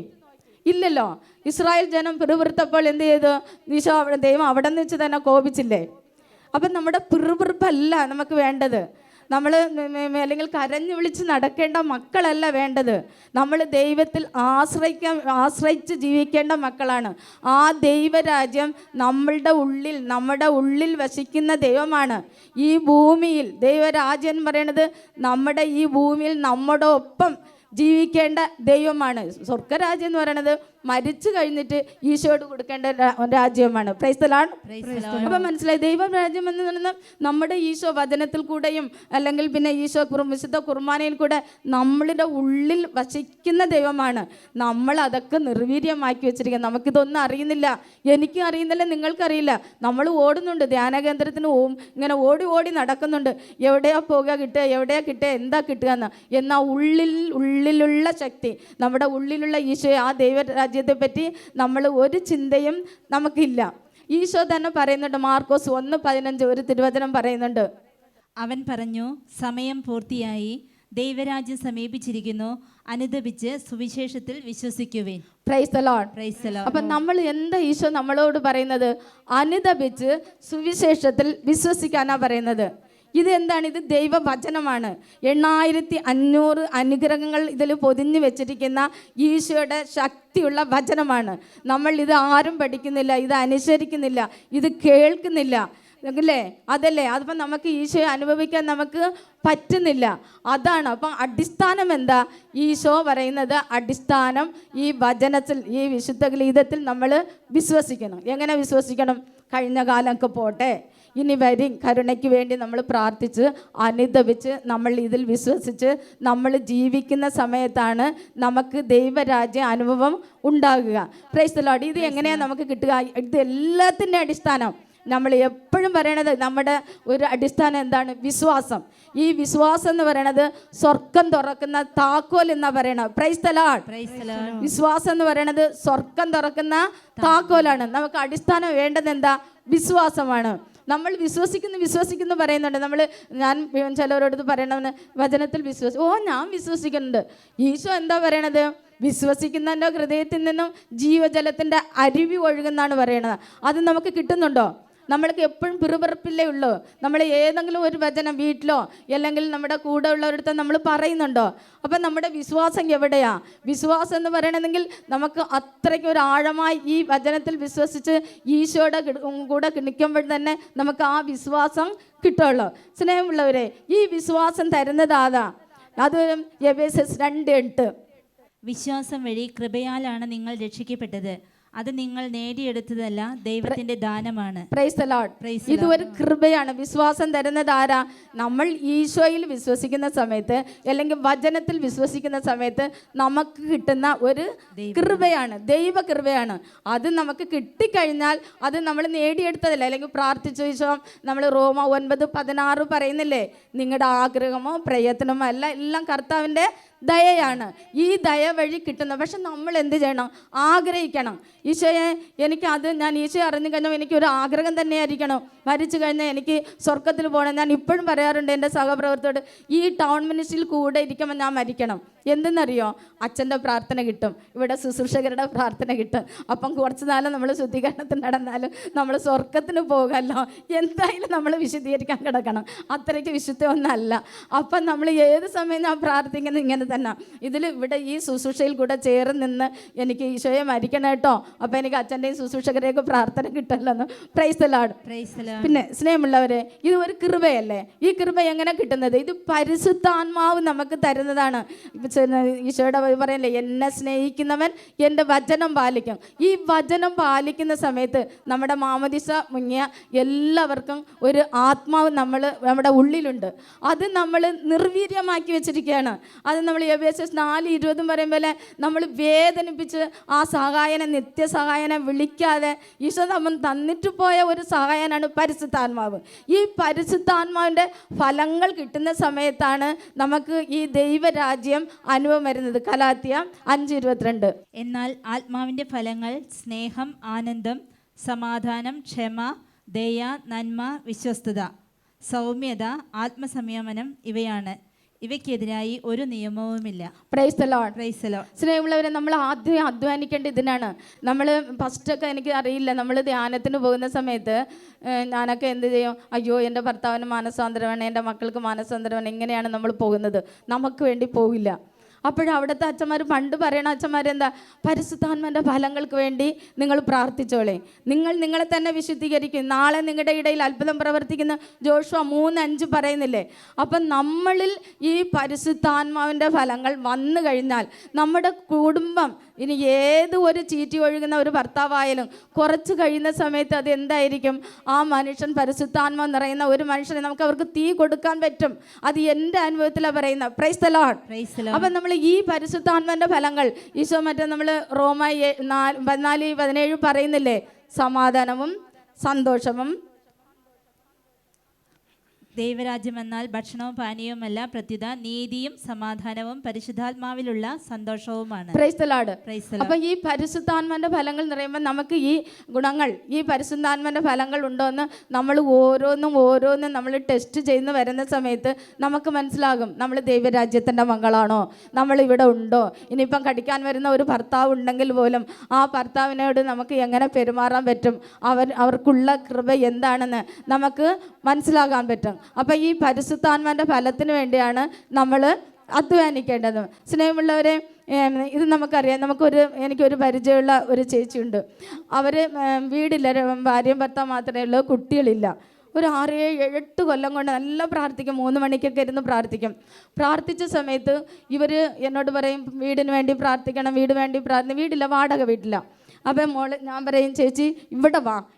ഇല്ലല്ലോ. ഇസ്രായേൽ ജനം പിറുപിറുത്തപ്പോൾ എന്ത് ചെയ്തു? ഈശോ ദൈവം അവിടെ നിന്ന് വെച്ച് തന്നെ കോപിച്ചില്ലേ? അപ്പം നമ്മുടെ പിറുപിറുപ്പല്ല നമുക്ക് വേണ്ടത്. നമ്മൾ അല്ലെങ്കിൽ കരഞ്ഞു വിളിച്ച് നടക്കേണ്ട മക്കളല്ല വേണ്ടത്. നമ്മൾ ദൈവത്തിൽ ആശ്രയിച്ച് ജീവിക്കേണ്ട മക്കളാണ്. ആ ദൈവരാജ്യം നമ്മുടെ ഉള്ളിൽ വസിക്കുന്ന ദൈവമാണ്. ഈ ഭൂമിയിൽ ദൈവരാജ്യം എന്ന് പറയുന്നത് നമ്മുടെ ഈ ഭൂമിയിൽ നമ്മുടെ ഒപ്പം ജീവിക്കേണ്ട ദൈവമാണ്. സ്വർഗരാജ്യം എന്ന് പറയുന്നത് മരിച്ചു കഴിഞ്ഞിട്ട് ഈശോയോട് കൊടുക്കേണ്ട രാജ്യമാണ്. Price the lord. അപ്പം മനസ്സിലായി, ദൈവരാജ്യം എന്ന് പറയുന്നത് നമ്മുടെ ഈശോ വചനത്തിൽ കൂടെയും അല്ലെങ്കിൽ പിന്നെ ഈശോ വിശുദ്ധ കുർബാനയിൽ കൂടെ നമ്മളുടെ ഉള്ളിൽ വസിക്കുന്ന ദൈവമാണ്. നമ്മൾ അതൊക്കെ നിർവീര്യമാക്കി വെച്ചിരിക്കുക. നമുക്കിതൊന്നും അറിയുന്നില്ല, എനിക്കും അറിയുന്നില്ല, നിങ്ങൾക്കറിയില്ല. നമ്മൾ ഓടുന്നുണ്ട്, ധ്യാന കേന്ദ്രത്തിന് ഇങ്ങനെ ഓടി നടക്കുന്നുണ്ട്. എവിടെയാ പോകുക, കിട്ടുക, എന്താ കിട്ടുക എന്ന്. എന്നാൽ ഉള്ളിലുള്ള ശക്തി, നമ്മുടെ ഉള്ളിലുള്ള ഈശോ, ആ ദൈവരാജ്യത്തെ പറ്റി നമ്മൾ ഒരു ചിന്തയും നമുക്കില്ല. ഈശോ തന്നെ പറയുന്നുണ്ട്, മാർക്കോസ് 1:15 ഒരു തിരുവചനം പറയുന്നുണ്ട്. അവൻ പറഞ്ഞു, സമയം പൂർത്തിയായി, ദൈവരാജ്യം സമീപിച്ചിരിക്കുന്നു, അനുദപിച്ച് സുവിശേഷത്തിൽ വിശ്വസിക്കുവിൻ. Praise the lord. Praise the lord. അപ്പം നമ്മൾ എന്താ ഈശോ നമ്മളോട് പറയുന്നത്? അനുദപിച്ച് സുവിശേഷത്തിൽ വിശ്വസിക്കാനാണ് പറയുന്നത്. ഇത് എന്താണ്? ഇത് ദൈവവചനമാണ്. 8500 അനുഗ്രഹങ്ങൾ ഇതിൽ പൊതിഞ്ഞു വെച്ചിരിക്കുന്ന ഈശോയുടെ ശക്തിയുള്ള വചനമാണ്. നമ്മൾ ഇത് ആരും പഠിക്കുന്നില്ല, ഇത് അനുസരിക്കുന്നില്ല, ഇത് കേൾക്കുന്നില്ല, അല്ലേ? അതിപ്പം നമുക്ക് ഈശോയെ അനുഭവിക്കാൻ നമുക്ക് പറ്റുന്നില്ല. അതാണ്. അപ്പം അടിസ്ഥാനം എന്താ? ഈശോ പറയുന്നത് അടിസ്ഥാനം ഈ വചനത്തിൽ, ഈ വിശുദ്ധ ഗീതത്തിൽ നമ്മൾ വിശ്വസിക്കണം. എങ്ങനെ വിശ്വസിക്കണം? കഴിഞ്ഞ കാലമൊക്കെ പോട്ടെ, ഇനി വരും കരുണയ്ക്ക് വേണ്ടി നമ്മൾ പ്രാർത്ഥിച്ച് അനുദപിച്ച് നമ്മൾ ഇതിൽ വിശ്വസിച്ച് നമ്മൾ ജീവിക്കുന്ന സമയത്താണ് നമുക്ക് ദൈവരാജ്യ അനുഭവം ഉണ്ടാകുക. Price the Lord. ഇത് എങ്ങനെയാണ് നമുക്ക് കിട്ടുക? ഇത് എല്ലാത്തിൻ്റെ അടിസ്ഥാനം നമ്മൾ എപ്പോഴും പറയണത്, നമ്മുടെ ഒരു അടിസ്ഥാനം എന്താണ്? വിശ്വാസം. ഈ വിശ്വാസം എന്ന് പറയണത് സ്വർഗം തുറക്കുന്ന താക്കോൽ എന്നാ പറയണത്. Price the Lord. വിശ്വാസം എന്ന് പറയണത് സ്വർഗം തുറക്കുന്ന താക്കോലാണ്. നമുക്ക് അടിസ്ഥാനം വേണ്ടത് എന്താ? വിശ്വാസമാണ്. നമ്മൾ വിശ്വസിക്കുന്നു പറയുന്നുണ്ട്. ഞാൻ ചിലവരോട് പറയണമെന്ന്, വചനത്തിൽ ഞാൻ വിശ്വസിക്കുന്നുണ്ട്. ഈശോ എന്താ പറയണത്? വിശ്വസിക്കുന്നതിൻ്റെ ഹൃദയത്തിൽ നിന്നും ജീവജലത്തിൻ്റെ അരുവി ഒഴുകുന്നാണ് പറയണത്. അത് നമുക്ക് കിട്ടുന്നുണ്ടോ? നമ്മൾക്ക് എപ്പോഴും പിറുപിറുപ്പില്ലേ ഉള്ളൂ. നമ്മൾ ഏതെങ്കിലും ഒരു വചനം വീട്ടിലോ അല്ലെങ്കിൽ നമ്മുടെ കൂടെ ഉള്ളവരടുത്ത് നമ്മൾ പറയുന്നുണ്ടോ? അപ്പം നമ്മുടെ വിശ്വാസം എവിടെയാ? വിശ്വാസം എന്ന് പറയണമെങ്കിൽ നമുക്ക് അത്രയ്ക്ക് ഒരു ആഴമായി ഈ വചനത്തിൽ വിശ്വസിച്ച് ഈശോയുടെ കൂടെ നിൽക്കുമ്പോൾ തന്നെ നമുക്ക് ആ വിശ്വാസം കിട്ടുള്ളൂ. സ്നേഹമുള്ളവരെ, ഈ വിശ്വാസം തരുന്നതാതാ. അത് എഫേസ്യർ 2:8. വിശ്വാസം വഴി കൃപയാലാണ് നിങ്ങൾ രക്ഷിക്കപ്പെട്ടത്, അത് നിങ്ങൾ നേടിയെടുത്തതല്ല, ദൈവത്തിന്റെ ദാനമാണ്. Price the Lord. ഇത് ഒരു കൃപയാണ്. വിശ്വാസം തരുന്നത് ആരാ? നമ്മൾ ഈശോയിൽ വിശ്വസിക്കുന്ന സമയത്ത് അല്ലെങ്കിൽ വചനത്തിൽ വിശ്വസിക്കുന്ന സമയത്ത് നമുക്ക് കിട്ടുന്ന ഒരു കൃപയാണ്, ദൈവ കൃപയാണ്. അത് നമുക്ക് കിട്ടിക്കഴിഞ്ഞാൽ അത് നമ്മൾ നേടിയെടുത്തതല്ല. അല്ലെങ്കിൽ പ്രാർത്ഥിച്ച ശേഷം നമ്മൾ റോമ 9:16 പറയുന്നില്ലേ, നിങ്ങളുടെ ആഗ്രഹമോ പ്രയത്നമോ അല്ല, എല്ലാം കർത്താവിൻ്റെ ദയയാണ്. ഈ ദയ വഴി കിട്ടുന്നത്. പക്ഷെ നമ്മൾ എന്ത് ചെയ്യണം? ആഗ്രഹിക്കണം. ഈശോയെ എനിക്കത്, ഞാൻ ഈശോയെ അറിഞ്ഞു കഴിഞ്ഞാൽ എനിക്കൊരു ആഗ്രഹം തന്നെയായിരിക്കണം, മരിച്ചു കഴിഞ്ഞാൽ എനിക്ക് സ്വർഗത്തിൽ പോകണം. ഞാൻ ഇപ്പോഴും പറയാറുണ്ട് എൻ്റെ സഹപ്രവർത്തകരോട്, ഈ ടൗൺ മിനിസ്ട്രിയിൽ കൂടെ ഇരിക്കുമ്പോൾ ഞാൻ മരിക്കണം. എന്തെന്നറിയോ? അച്ഛൻ്റെ പ്രാർത്ഥന കിട്ടും, ഇവിടെ ശുശ്രൂഷകരുടെ പ്രാർത്ഥന കിട്ടും. അപ്പം കുറച്ച് നാളും നമ്മൾ ശുദ്ധീകരണത്തിന് നടന്നാലും നമ്മൾ സ്വർഗത്തിന് പോകല്ലോ. എന്തായാലും നമ്മൾ വിശദീകരിക്കാൻ കിടക്കണം, അത്രയ്ക്ക് വിശുദ്ധമൊന്നല്ല. അപ്പം നമ്മൾ ഏത് സമയം ഞാൻ പ്രാർത്ഥിക്കുന്നത് ഇങ്ങനെ തന്നെ. ഇവിടെ ഈ ശുശ്രൂഷയിൽ കൂടെ ചേർന്ന് നിന്ന് എനിക്ക് ഈശോയെ മരിക്കണം കേട്ടോ, അപ്പം എനിക്ക് അച്ഛൻ്റെയും ശുശ്രൂഷകരെയൊക്കെ പ്രാർത്ഥന കിട്ടല്ലോ. Price the Lord. പിന്നെ സ്നേഹമുള്ളവരെ, ഇത് ഒരു കൃപയല്ലേ? ഈ കൃപ എങ്ങനെ കിട്ടുന്നത്? ഇത് പരിശുദ്ധാത്മാവ് നമുക്ക് തരുന്നതാണ്. ഈശോയുടെ പറയല്ലേ, എന്നെ സ്നേഹിക്കുന്നവൻ എൻ്റെ വചനം പാലിക്കും. ഈ വചനം പാലിക്കുന്ന സമയത്ത് നമ്മുടെ മാമോദീസ മുങ്ങിയ എല്ലാവർക്കും ഒരു ആത്മാവ് നമ്മുടെ ഉള്ളിലുണ്ട്. അത് നമ്മൾ നിർവീര്യമാക്കി വെച്ചിരിക്കുകയാണ്. അത് നമ്മൾ എഫേസ്യർ 4:20 പറയുമ്പോൾ നമ്മൾ വേദനിപ്പിച്ച് ആ സഹായനെ, നിത്യസഹായനെ വിളിക്കാതെ ഈശോ നമ്മൾ തന്നിട്ട് പോയ ഒരു സഹായനാണ് പരിശുദ്ധാത്മാവ്. ഈ പരിശുദ്ധാത്മാവിൻ്റെ ഫലങ്ങൾ കിട്ടുന്ന സമയത്താണ് നമുക്ക് ഈ ദൈവരാജ്യം അനുഭവം വരുന്നത്. ഗലാത്യ 5:22. എന്നാൽ ആത്മാവിൻ്റെ ഫലങ്ങൾ സ്നേഹം, ആനന്ദം, സമാധാനം, ക്ഷമ, ദയ, നന്മ, വിശ്വസ്തത, സൗമ്യത, ആത്മസംയമനം ഇവയാണ്. ഇവയ്ക്കെതിരായി ഒരു നിയമവുമില്ല. Praise the lord. Praise the lord. സ്നേഹമുള്ളവരെ, നമ്മൾ ആദ്യം അധ്വാനിക്കേണ്ട ഇതിനാണ്. നമ്മൾ ഫസ്റ്റൊക്കെ എനിക്ക് അറിയില്ല, നമ്മൾ ധ്യാനത്തിന് പോകുന്ന സമയത്ത് ഞാനൊക്കെ എന്ത് ചെയ്യും? അയ്യോ, എൻ്റെ ഭർത്താവിന് മാനസാന്തരമാണ്, എൻ്റെ മക്കൾക്ക് മാനസാന്തരമാണ്, ഇങ്ങനെയാണ് നമ്മൾ പോകുന്നത്. നമുക്ക് വേണ്ടി പോകില്ല. അപ്പോഴവിടുത്തെ അച്ഛന്മാർ പണ്ട് പറയണ അച്ഛന്മാരെന്താ? പരിശുദ്ധാത്മാവിൻ്റെ ഫലങ്ങൾക്ക് വേണ്ടി നിങ്ങൾ പ്രാർത്ഥിച്ചോളേ, നിങ്ങൾ നിങ്ങളെ തന്നെ വിശുദ്ധീകരിക്കും, നാളെ നിങ്ങളുടെ ഇടയിൽ അത്ഭുതം പ്രവർത്തിക്കുന്ന ജോഷുവ 3:5 പറയുന്നില്ലേ? അപ്പം നമ്മളിൽ ഈ പരിശുദ്ധാത്മാവിൻ്റെ ഫലങ്ങൾ വന്നു കഴിഞ്ഞാൽ നമ്മുടെ കുടുംബം, ഇനി ഏത് ഒരു ചീറ്റി ഒഴുകുന്ന ഒരു ഭർത്താവായാലും കുറച്ച് കഴിയുന്ന സമയത്ത് അത് എന്തായിരിക്കും? ആ മനുഷ്യൻ പരിശുദ്ധാത്മാവ് നിറയുന്ന ഒരു മനുഷ്യനെ നമുക്ക് അവർക്ക് തീ കൊടുക്കാൻ പറ്റും. അത് എൻ്റെ അനുഭവത്തിലാണ് പറയുന്നത്. Price the lord. അപ്പം നമ്മൾ ഈ പരിശുദ്ധാത്മാവിൻ്റെ ഫലങ്ങൾ ഈശോ നമ്മൾ റോമ 14:17 പറയുന്നില്ലേ? സമാധാനവും സന്തോഷവും. ദൈവരാജ്യം എന്നാൽ ഭക്ഷണവും പാനീയവുമല്ല, പ്രത്യുത നീതിയും സമാധാനവും പരിശുദ്ധാത്മാവിലുള്ള സന്തോഷവുമാണ്. Praise the lord. Praise the lord. അപ്പം ഈ പരിശുദ്ധാത്മാവിൻ്റെ ഫലങ്ങൾ എന്ന് പറയുമ്പോൾ നമുക്ക് ഈ ഗുണങ്ങൾ, ഈ പരിശുദ്ധാത്മാവിൻ്റെ ഫലങ്ങൾ ഉണ്ടോയെന്ന് നമ്മൾ ഓരോന്നും നമ്മൾ ടെസ്റ്റ് ചെയ്ത് വരുന്ന സമയത്ത് നമുക്ക് മനസ്സിലാകും, നമ്മൾ ദൈവരാജ്യത്തിൻ്റെ മകളാണോ, നമ്മളിവിടെ ഉണ്ടോ. ഇനിയിപ്പം കടിക്കാൻ വരുന്ന ഒരു ഭർത്താവ് ഉണ്ടെങ്കിൽ പോലും ആ ഭർത്താവിനോട് നമുക്ക് എങ്ങനെ പെരുമാറാൻ പറ്റും, അവർക്കുള്ള കൃപ എന്താണെന്ന് നമുക്ക് മനസ്സിലാകാൻ പറ്റും. അപ്പം ഈ പരിശുദ്ധാത്മാവിൻ്റെ ഫലത്തിന് വേണ്ടിയാണ് നമ്മൾ അധ്വാനിക്കേണ്ടത്. സ്നേഹമുള്ളവരെ, ഇത് നമുക്കറിയാം. എനിക്കൊരു പരിചയമുള്ള ഒരു ചേച്ചിയുണ്ട്. അവർ വീടില്ല, ഭാര്യയും ഭർത്താവ് മാത്രമേ ഉള്ളൂ, കുട്ടികളില്ല. ഒരു 6-7-8 കൊല്ലം കൊണ്ട് നല്ല പ്രാർത്ഥിക്കും. 3 മണിക്കൊക്കെ ഇരുന്ന് പ്രാർത്ഥിച്ച സമയത്ത് ഇവർ എന്നോട് പറയും, വീടിന് വേണ്ടി പ്രാർത്ഥിക്കണം, വീടില്ല, വാടക വീട്ടില്ല. അപ്പം ഞാൻ പറയും, ചേച്ചി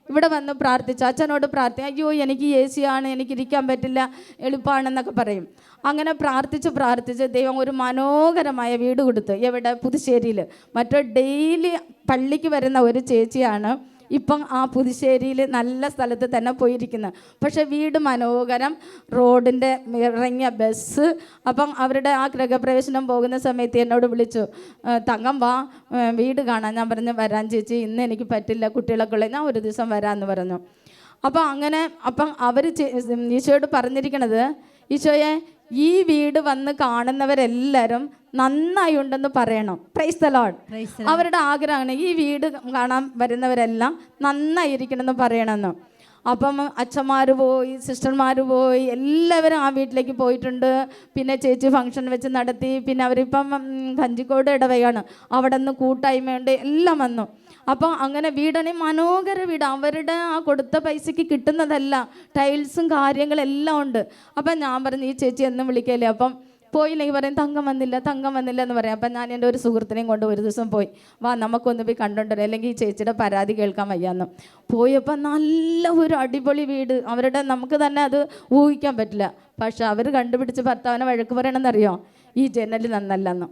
ഇവിടെ വന്ന് പ്രാർത്ഥിച്ചു, അച്ഛനോട് അയ്യോ എനിക്ക് AC ആണ്, എനിക്ക് ഇരിക്കാൻ പറ്റില്ല, എളുപ്പമാണെന്നൊക്കെ പറയും. അങ്ങനെ പ്രാർത്ഥിച്ച് ദൈവം ഒരു മനോഹരമായ വീട് കൊടുത്തു. എവിടെ? പുതുശ്ശേരിയിൽ. ഡെയിലി പള്ളിക്ക് വരുന്ന ഒരു ചേച്ചിയാണ് ഇപ്പം ആ പുതുശ്ശേരിയിൽ നല്ല സ്ഥലത്ത് തന്നെ പോയിരിക്കുന്നത്. പക്ഷേ വീട് മനോഹരം, റോഡിൻ്റെ ഇറങ്ങിയ ബസ്. അപ്പം അവരുടെ ആ ഗൃഹപ്രവേശനം പോകുന്ന സമയത്ത് എന്നോട് വിളിച്ചു, തങ്കം വാ വീട് കാണാൻ. ഞാൻ പറഞ്ഞു, വരാൻ ചേച്ചി, ഇന്ന് എനിക്ക് പറ്റില്ല, കുട്ടികളൊക്കെ ഉള്ളത്, ഞാൻ ഒരു ദിവസം വരാമെന്ന് പറഞ്ഞു. അപ്പം അവർ ഈശോയോട് പറഞ്ഞിരിക്കണത്, ഈശോയെ ഈ വീട് വന്ന് കാണുന്നവരെല്ലാവരും നന്നായി ഉണ്ടെന്ന് പറയണം. Price the Lord. അവരുടെ ആഗ്രഹമാണ് ഈ വീട് കാണാൻ വരുന്നവരെല്ലാം നന്നായിരിക്കണമെന്ന് പറയണമെന്ന്. അപ്പം അച്ഛന്മാർ പോയി, സിസ്റ്റർമാർ പോയി, എല്ലാവരും ആ വീട്ടിലേക്ക് പോയിട്ടുണ്ട്. പിന്നെ ചേച്ചി ഫംഗ്ഷൻ വെച്ച് നടത്തി. പിന്നെ അവരിപ്പം കഞ്ചിക്കോട് ഇടവകയാണ്, അവിടെ നിന്ന് കൂട്ടായ്മയുണ്ട്, എല്ലാം വന്നു. അപ്പം അങ്ങനെ വീടാണെങ്കിൽ മനോഹര വീട്. അവരുടെ ആ കൊടുത്ത പൈസയ്ക്ക് കിട്ടുന്നതല്ല, ടൈൽസും കാര്യങ്ങളെല്ലാം ഉണ്ട്. അപ്പം ഞാൻ പറഞ്ഞു, ഈ ചേച്ചി എന്നും വിളിക്കല്ലേ. അപ്പം പോയില്ലെങ്കിൽ പറയും, തങ്കം വന്നില്ല എന്ന് പറയാം. അപ്പം ഞാൻ എൻ്റെ ഒരു സുഹൃത്തിനെയും കൊണ്ട് ഒരു ദിവസം പോയി, വാ നമുക്കൊന്ന് പോയി കണ്ടുകൊണ്ടുവരാം, അല്ലെങ്കിൽ ഈ ചേച്ചിയുടെ പരാതി കേൾക്കാൻ വയ്യാന്ന്. പോയപ്പോൾ നല്ല ഒരു അടിപൊളി വീട്. നമുക്ക് തന്നെ അത് ഊഹിക്കാൻ പറ്റില്ല. പക്ഷെ അവർ കണ്ടുപിടിച്ച് ഭർത്താവിനെ വഴക്ക് പറയണമെന്നറിയോ? ഈ ജനൽ നന്നല്ലെന്ന്.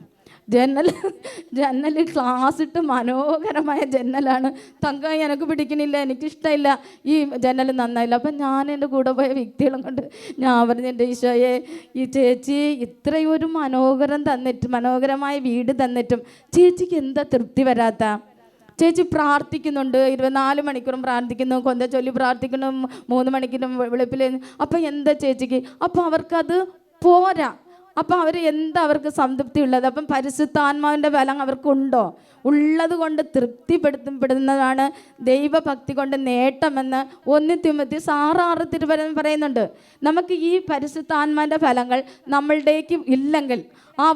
ജന്നൽ ഗ്ലാസ് ഇട്ട് മനോഹരമായ ജന്നലാണ്. തങ്കം എനിക്ക് പിടിക്കണില്ല, എനിക്കിഷ്ടമില്ല, ഈ ജന്നൽ നന്നായില്ല. അപ്പം ഞാൻ എൻ്റെ കൂടെ പോയ വ്യക്തികളും കൊണ്ട് ഞാൻ പറഞ്ഞു, എൻ്റെ ഈശോയെ, ഈ ചേച്ചി ഇത്രയും ഒരു മനോഹരമായ വീട് തന്നിട്ടും ചേച്ചിക്ക് എന്താ തൃപ്തി വരാത്ത? ചേച്ചി പ്രാർത്ഥിക്കുന്നുണ്ട്, 24 മണിക്കൂറും പ്രാർത്ഥിക്കുന്നു, കൊന്ത ചൊല്ലി പ്രാർത്ഥിക്കുന്നു, 3 മണിക്കൂറും വെളുപ്പിൽ. അപ്പം എന്താ ചേച്ചിക്ക്? അപ്പം അവർക്കത് പോരാ. അപ്പം അവർക്ക് സംതൃപ്തി ഉള്ളത്? അപ്പം പരിശുദ്ധാത്മാവിൻ്റെ ബലം അവർക്കുണ്ടോ? ഉള്ളത് കൊണ്ട് തൃപ്തിപ്പെടുത്തപ്പെടുന്നതാണ് ദൈവഭക്തി കൊണ്ട് നേട്ടമെന്ന് 1 തിമോത്തി 6:6 പറയുന്നുണ്ട്. നമുക്ക് ഈ പരിശുദ്ധാത്മാവിൻ്റെ ഫലങ്ങൾ നമ്മളുടേക്ക് ഇല്ലെങ്കിൽ,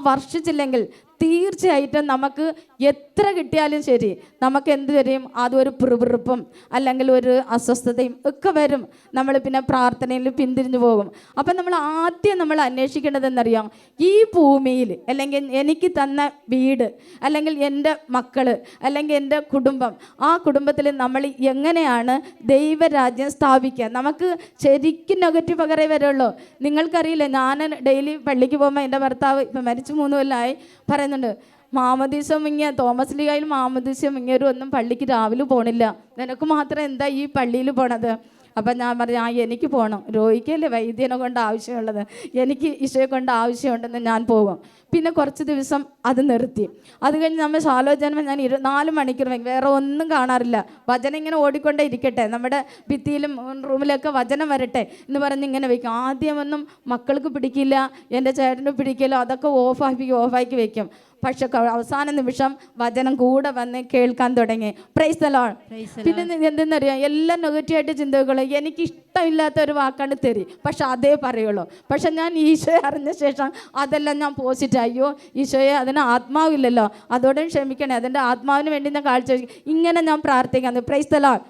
വർഷിച്ചില്ലെങ്കിൽ, തീർച്ചയായിട്ടും നമുക്ക് എത്ര കിട്ടിയാലും ശരി, നമുക്ക് എന്ത് വരും? അതൊരു പിറുപിറുപ്പും അല്ലെങ്കിൽ ഒരു അസ്വസ്ഥതയും ഒക്കെ വരും. നമ്മൾ പിന്നെ പ്രാർത്ഥനയിൽ പിന്തിരിഞ്ഞു പോകും. അപ്പം നമ്മൾ ആദ്യം അന്വേഷിക്കേണ്ടത് എന്നറിയാം, ഈ ഭൂമിയിൽ അല്ലെങ്കിൽ എനിക്ക് തന്ന വീട് അല്ലെങ്കിൽ എൻ്റെ മക്കൾ അല്ലെങ്കിൽ എൻ്റെ കുടുംബം, ആ കുടുംബത്തിൽ നമ്മൾ എങ്ങനെയാണ് ദൈവരാജ്യം സ്ഥാപിക്കുക? നമുക്ക് ശരിക്കും നെഗറ്റീവ് പകരേ വരുള്ളൂ. നിങ്ങൾക്കറിയില്ല, ഞാൻ ഡെയിലി പള്ളിക്ക് പോകുമ്പോൾ എൻ്റെ ഭർത്താവ് ഇപ്പം മരിച്ചു 3 കൊല്ലമായി പറയുന്നുണ്ട്, മാമോദീസം തോമസ് ലീഗയിൽ മാമോദീസം ഒന്നും പള്ളിക്ക് രാവിലെ പോണില്ല, നിനക്ക് മാത്രം എന്താ ഈ പള്ളിയിൽ പോണത്? അപ്പം ഞാൻ പറഞ്ഞു, എനിക്ക് പോകണം, രോഗിക്കല്ലേ വൈദ്യനെ കൊണ്ട് ആവശ്യമുള്ളത്, എനിക്ക് ഈശോയെ കൊണ്ട് ആവശ്യമുണ്ടെന്ന് ഞാൻ പോകും. പിന്നെ കുറച്ച് ദിവസം അത് നിർത്തി. അത് കഴിഞ്ഞ് നമ്മൾ ശാലോചനം ഞാൻ 24 മണിക്കൂർ വേറെ ഒന്നും കാണാറില്ല, വചനം ഇങ്ങനെ ഓടിക്കൊണ്ടേ ഇരിക്കട്ടെ, നമ്മുടെ ഭിത്തിയിലും റൂമിലൊക്കെ വചനം വരട്ടെ എന്ന് പറഞ്ഞ് ഇങ്ങനെ വെക്കും. ആദ്യമൊന്നും മക്കൾക്ക് പിടിക്കില്ല, എൻ്റെ ചേട്ടന് പിടിക്കില്ല, അതൊക്കെ ഓഫാക്കി വെക്കും. പക്ഷെ അവസാന നിമിഷം വചനം കൂടെ വന്ന് കേൾക്കാൻ തുടങ്ങി. Price the Lord. പിന്നെ എന്തെന്നറിയാം, എല്ലാം നെഗറ്റീവായിട്ട് ചിന്തകള്, എനിക്ക് ഇഷ്ടമില്ലാത്ത ഒരു വാക്കാണ് തെറി, പക്ഷെ അതേ പറയുള്ളൂ. പക്ഷെ ഞാൻ ഈശോയെ അറിഞ്ഞ ശേഷം അതെല്ലാം ഞാൻ പോസിറ്റീവ്, അയ്യോ ഈശോയെ അതിന് ആത്മാവില്ലല്ലോ, അതോടെ ക്ഷമിക്കണേ, അതിൻ്റെ ആത്മാവിന് വേണ്ടി ഞാൻ കാഴ്ച ഇങ്ങനെ ഞാൻ പ്രാർത്ഥിക്കുന്നത്. Price the lord.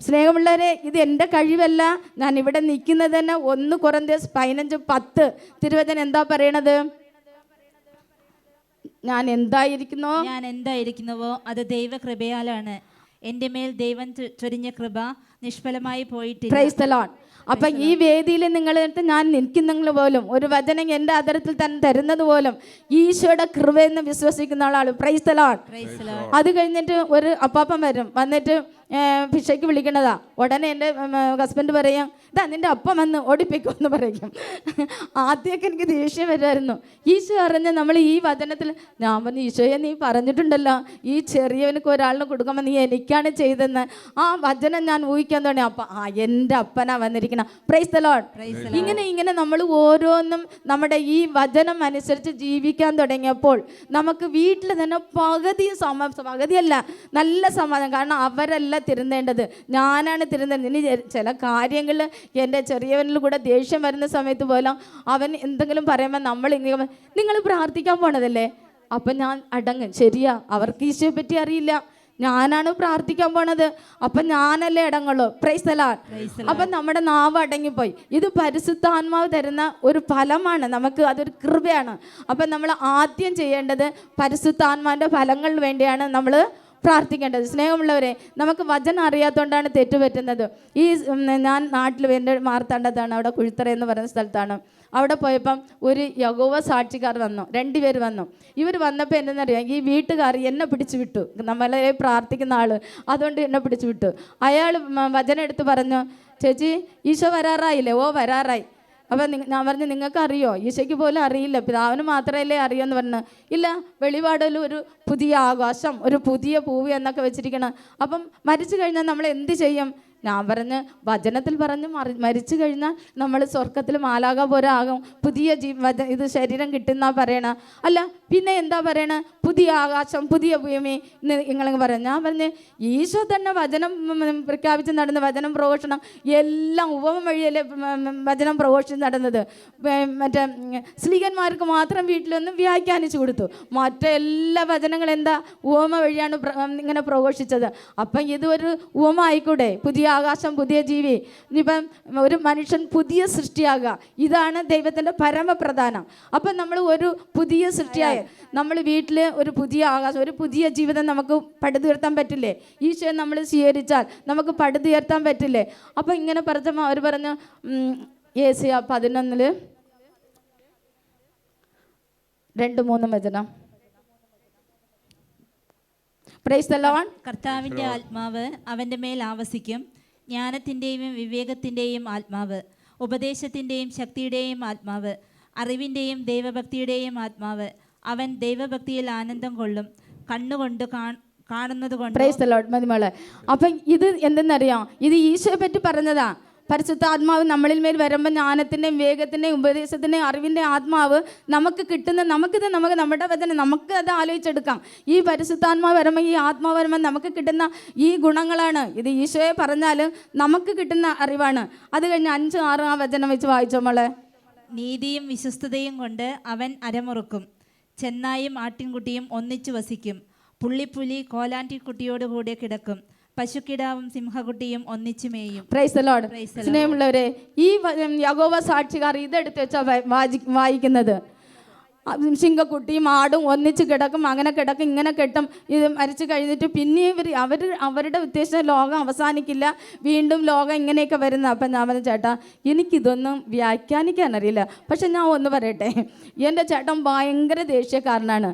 സ്നേഹമുള്ളവരെ, ഇത് എൻ്റെ കഴിവല്ല. ഞാൻ ഇവിടെ നിൽക്കുന്നത് തന്നെ 1 കൊരിന്ത്യർ 15:10 തിരുവചനം എന്താ പറയണത്? ഞാൻ എന്തായിരിക്കുന്നുവോ അത് ദൈവകൃപയാലാണ്. എൻ്റെ മേൽ ദൈവം ചൊരിഞ്ഞ കൃപ നിഷ്ഫലമായി പോയിട്ടില്ല. Price the lord. അപ്പം ഈ വേദിയിൽ നിങ്ങളെടുത്ത് ഞാൻ നിൽക്കുന്നെങ്കിൽ പോലും, ഒരു വചനം എൻ്റെ ആദരത്തിൽ തന്നെ തരുന്നത് പോലും ഈശോയുടെ കൃപയെന്ന് വിശ്വസിക്കുന്ന ആളാണ്. Price the lord. അത് കഴിഞ്ഞിട്ട് ഒരു അപ്പാപ്പൻ വന്നിട്ട് ഭിക്ഷയ്ക്ക് വിളിക്കണതാ. ഉടനെ എൻ്റെ ഹസ്ബൻഡ് പറയും, ഇതാ നിൻ്റെ അപ്പം വന്ന് ഓടിപ്പിക്കുമെന്ന് പറയും. ആദ്യമൊക്കെ എനിക്ക് ദേഷ്യം വരുമായിരുന്നു. ഈശോ അറിഞ്ഞ് നമ്മൾ ഈ വചനത്തിൽ ഞാൻ പറഞ്ഞു, ഈശോയെ നീ പറഞ്ഞിട്ടുണ്ടല്ലോ ഈ ചെറിയവനക്ക് ഒരാളിന് കൊടുക്കുമ്പോൾ നീ എനിക്കാണ് ചെയ്തതെന്ന്. ആ വചനം ഞാൻ ഊഹിക്കാൻ തുടങ്ങി. അപ്പം എൻ്റെ അപ്പനാ വന്നിരിക്കണം. Praise the lord. ഇങ്ങനെ നമ്മൾ ഓരോന്നും നമ്മുടെ ഈ വചനം അനുസരിച്ച് ജീവിക്കാൻ തുടങ്ങിയപ്പോൾ നമുക്ക് വീട്ടിൽ തന്നെ പകുതിയല്ല നല്ല സമാധാനം. കാരണം അവരല്ല തിരുന്നേണ്ടത്, ഞാനാണ് തിരുന്നേണ്ടത്. ഇനി ചില കാര്യങ്ങളിൽ എൻ്റെ ചെറിയവനിൽ കൂടെ ദേഷ്യം വരുന്ന സമയത്ത് പോലും അവൻ എന്തെങ്കിലും പറയുമ്പോൾ നിങ്ങൾ പ്രാർത്ഥിക്കാൻ പോണതല്ലേ, അപ്പം ഞാൻ അടങ്ങും. ശരിയാ, അവർക്ക് ഈശോയെ പറ്റി അറിയില്ല, ഞാനാണ് പ്രാർത്ഥിക്കാൻ പോണത്, അപ്പം ഞാനല്ലേ അടങ്ങുള്ളൂ. Price the lord. അപ്പം നമ്മുടെ നാവ് അടങ്ങിപ്പോയി. ഇത് പരിശുദ്ധാത്മാവ് തരുന്ന ഒരു ഫലമാണ്, നമുക്ക് അതൊരു കൃപയാണ്. അപ്പം നമ്മൾ ആദ്യം ചെയ്യേണ്ടത് പരിശുദ്ധാത്മാവിൻ്റെ ഫലങ്ങൾക്ക് വേണ്ടിയാണ് നമ്മൾ പ്രാർത്ഥിക്കേണ്ടത്. സ്നേഹമുള്ളവരെ, നമുക്ക് വചനം അറിയാത്തതുകൊണ്ടാണ് തെറ്റുപറ്റുന്നത്. ഞാൻ നാട്ടിൽ എൻ്റെ മാർത്താണ്ടത്താണ്, അവിടെ കുഴിത്തറ എന്ന് പറയുന്ന സ്ഥലത്താണ്. അവിടെ പോയപ്പം ഒരു യഹോവ സാക്ഷിക്കാർ വന്നു, 2 പേര് വന്നു. ഇവർ വന്നപ്പോൾ എന്തെന്നറിയാം, ഈ വീട്ടുകാർ എന്നെ പിടിച്ചു വിട്ടു, നമ്മളെ പ്രാർത്ഥിക്കുന്ന ആൾ, അതുകൊണ്ട് എന്നെ പിടിച്ചു വിട്ടു. അയാൾ വചനം എടുത്ത് പറഞ്ഞു, ചേച്ചി ഈശോ വരാറായില്ലേ? ഓ വരാറായി. അപ്പം ഞാൻ പറഞ്ഞു, നിങ്ങൾക്ക് അറിയോ? ഈശോയ്ക്ക് പോലും അറിയില്ല, പിതാവിന് മാത്രമല്ലേ അറിയുമെന്ന് പറഞ്ഞു. ഇല്ല, വെളിപാടിൽ ഒരു പുതിയ ആകാശം, ഒരു പുതിയ പൂവ് എന്നൊക്കെ വെച്ചിരിക്കണം. അപ്പം മരിച്ചു കഴിഞ്ഞാൽ നമ്മൾ എന്ത് ചെയ്യും? ഞാൻ പറഞ്ഞ് വചനത്തിൽ പറഞ്ഞ് മരിച്ചു കഴിഞ്ഞാൽ നമ്മൾ സ്വർഗത്തിൽ മാലാക പോലെ ആകും, പുതിയ ഇത് ശരീരം കിട്ടുന്ന പറയണ. അല്ല പിന്നെ എന്താ പറയണ? പുതിയ ആകാശം പുതിയ ഭൂമി നിങ്ങൾ പറയും. ഞാൻ പറഞ്ഞ് ഈശോ തന്നെ വചനം പ്രഖ്യാപിച്ച് നടന്ന വചനം പ്രഘോഷണം എല്ലാം ഉപമ വഴിയല്ലേ വചനം പ്രഘോഷിച്ച് നടന്നത്. മറ്റേ സ്ലീഹന്മാർക്ക് മാത്രം വീട്ടിലൊന്നും വ്യാഖ്യാനിച്ചു കൊടുത്തു, മറ്റെല്ലാ വചനങ്ങൾ എന്താ ഉപമ വഴിയാണ് ഇങ്ങനെ പ്രഘോഷിച്ചത്. അപ്പം ഇതൊരു ഉപമ ആയിക്കൂടെ? പുതിയ ആകാശം പുതിയ ജീവി, ഇനിയിപ്പം ഒരു മനുഷ്യൻ പുതിയ സൃഷ്ടിയാകുക, ഇതാണ് ദൈവത്തിൻ്റെ പരമപ്രധാനം. അപ്പം നമ്മൾ ഒരു പുതിയ സൃഷ്ടിയായ നമ്മൾ വീട്ടിൽ ഒരു പുതിയ ആകാശം ഒരു പുതിയ ജീവിതം നമുക്ക് പടുതുയർത്താൻ പറ്റില്ലേ? ഈശോയെ നമ്മൾ സ്വീകരിച്ചാൽ നമുക്ക് പടുതുയർത്താൻ പറ്റില്ലേ? അപ്പം ഇങ്ങനെ പറഞ്ഞപ്പോൾ അവർ പറഞ്ഞു, യേശയ്യാ 11:2-3 വചനം. Price the Lord. കർത്താവിൻ്റെ ആത്മാവ് അവൻ്റെ മേൽ ആവസിക്കും, ജ്ഞാനത്തിൻ്റെയും വിവേകത്തിൻ്റെയും ആത്മാവ്, ഉപദേശത്തിൻ്റെയും ശക്തിയുടെയും ആത്മാവ്, അറിവിൻ്റെയും ദൈവഭക്തിയുടെയും ആത്മാവ്. അവൻ ദൈവഭക്തിയിൽ ആനന്ദം കൊള്ളും, കണ്ണുകൊണ്ട് കാണുന്നത് കൊണ്ട്. Price the Lord. മതിമോളെ, അപ്പം ഇത് എന്തെന്നറിയാം, ഇത് ഈശോയെ പറ്റി പറഞ്ഞതാ. പരിശുദ്ധ ആത്മാവ് നമ്മളിൽ മേൽ വരുമ്പോൾ ജ്ഞാനത്തിൻ്റെയും വിവേകത്തിൻ്റെയും ഉപദേശത്തിൻ്റെയും അറിവിൻ്റെ ആത്മാവ് നമുക്ക് കിട്ടുന്ന, നമുക്ക് നമ്മുടെ വചനം നമുക്ക് അത് ആലോചിച്ചെടുക്കാം. ഈ പരിശുദ്ധാത്മാവ് വരുമ്പോൾ, ഈ ആത്മാവ് വരുമ്പോൾ നമുക്ക് കിട്ടുന്ന ഈ ഗുണങ്ങളാണ്. ഇത് ഈശോയെ പറഞ്ഞാൽ നമുക്ക് കിട്ടുന്ന അറിവാണ്. അത് കഴിഞ്ഞ് 5, 6 ആ വചനം വെച്ച് വായിച്ചോ മോളെ. നീതിയും വിശ്വസ്തതയും കൊണ്ട് അവൻ അരമുറുക്കും, ചെന്നായും ആട്ടിൻകുട്ടിയും ഒന്നിച്ചു വസിക്കും, പുള്ളിപ്പുലി കോലാട്ടിക്കുട്ടിയോടുകൂടെ കിടക്കും, പശുക്കിടാവും സിംഹകുട്ടിയും ഒന്നിച്ചു മേയും. Price the lord. സ്നേഹമുള്ളവരെ, ഈ യാക്കോബ സാക്ഷിക്കാർ ഇതെടുത്ത് വെച്ചാൽ വായിക്കുന്നത്. സിംഹക്കുട്ടിയും ആടും ഒന്നിച്ച് കിടക്കും, അങ്ങനെ കിടക്കും, ഇങ്ങനെ കെട്ടും. ഇത് മരിച്ചു കഴിഞ്ഞിട്ട് പിന്നെ അവരുടെ ഉദ്ദേശം ലോകം അവസാനിക്കില്ല, വീണ്ടും ലോകം ഇങ്ങനെയൊക്കെ വരുന്നത്. അപ്പം ഞാൻ പറഞ്ഞു, ചേട്ടാ എനിക്കിതൊന്നും വ്യാഖ്യാനിക്കാൻ അറിയില്ല, പക്ഷെ ഞാൻ ഒന്ന് പറയട്ടെ, എൻ്റെ ചേട്ടൻ ഭയങ്കര ദേഷ്യക്കാരനാണ്.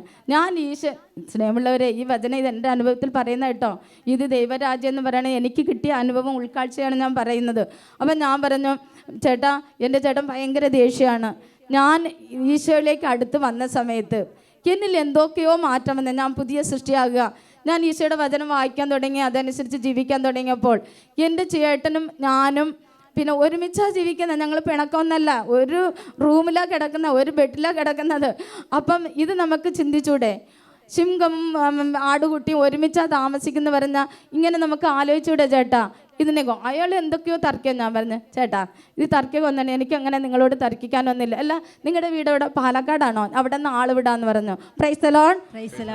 സ്നേഹമുള്ളവരെ, ഈ വചനം ഇത് എൻ്റെ അനുഭവത്തിൽ പറയുന്ന കേട്ടോ. ഇത് ദൈവരാജ്യം എന്ന് പറയണത് എനിക്ക് കിട്ടിയ അനുഭവം, ഉൾക്കാഴ്ചയാണ് ഞാൻ പറയുന്നത്. അപ്പം ഞാൻ പറഞ്ഞു, ചേട്ടാ എൻ്റെ ചേട്ടൻ ഭയങ്കര ദേഷ്യമാണ്. ഞാൻ ഈശോയിലേക്ക് അടുത്ത് വന്ന സമയത്ത് എന്നിൽ എന്തൊക്കെയോ മാറ്റം വന്നത്, ഞാൻ പുതിയ സൃഷ്ടിയാകുക, ഞാൻ ഈശോയുടെ വചനം വായിക്കാൻ തുടങ്ങി, അതനുസരിച്ച് ജീവിക്കാൻ തുടങ്ങിയപ്പോൾ എൻ്റെ ചേട്ടനും ഞാനും പിന്നെ ഒരുമിച്ചാണ് ജീവിക്കുന്നത്. ഞങ്ങൾ പിണക്കമൊന്നല്ല, ഒരു റൂമിലാണ് കിടക്കുന്നത്, ഒരു ബെഡിലാണ് കിടക്കുന്നത്. അപ്പം ഇത് നമുക്ക് ചിന്തിച്ചൂടെ? സിംഹവും ആടുകുട്ടിയും ഒരുമിച്ചാണ് താമസിക്കുന്ന പറഞ്ഞാൽ ഇങ്ങനെ നമുക്ക് ആലോചിച്ചൂടെ ചേട്ടാ? ഇതിനേക്കോ അയാൾ എന്തൊക്കെയോ തർക്കിക്കാൻ. ഞാൻ പറഞ്ഞു, ചേട്ടാ ഇത് തർക്കിക്കുക ഒന്നാണ്, എനിക്കങ്ങനെ നിങ്ങളോട് തർക്കിക്കാനൊന്നുമില്ല. അല്ല, നിങ്ങളുടെ വീട് ഇവിടെ പാലക്കാടാണോ? അവിടെ നിന്ന് ആൾ വിടാന്ന് പറഞ്ഞു. Price the Lord.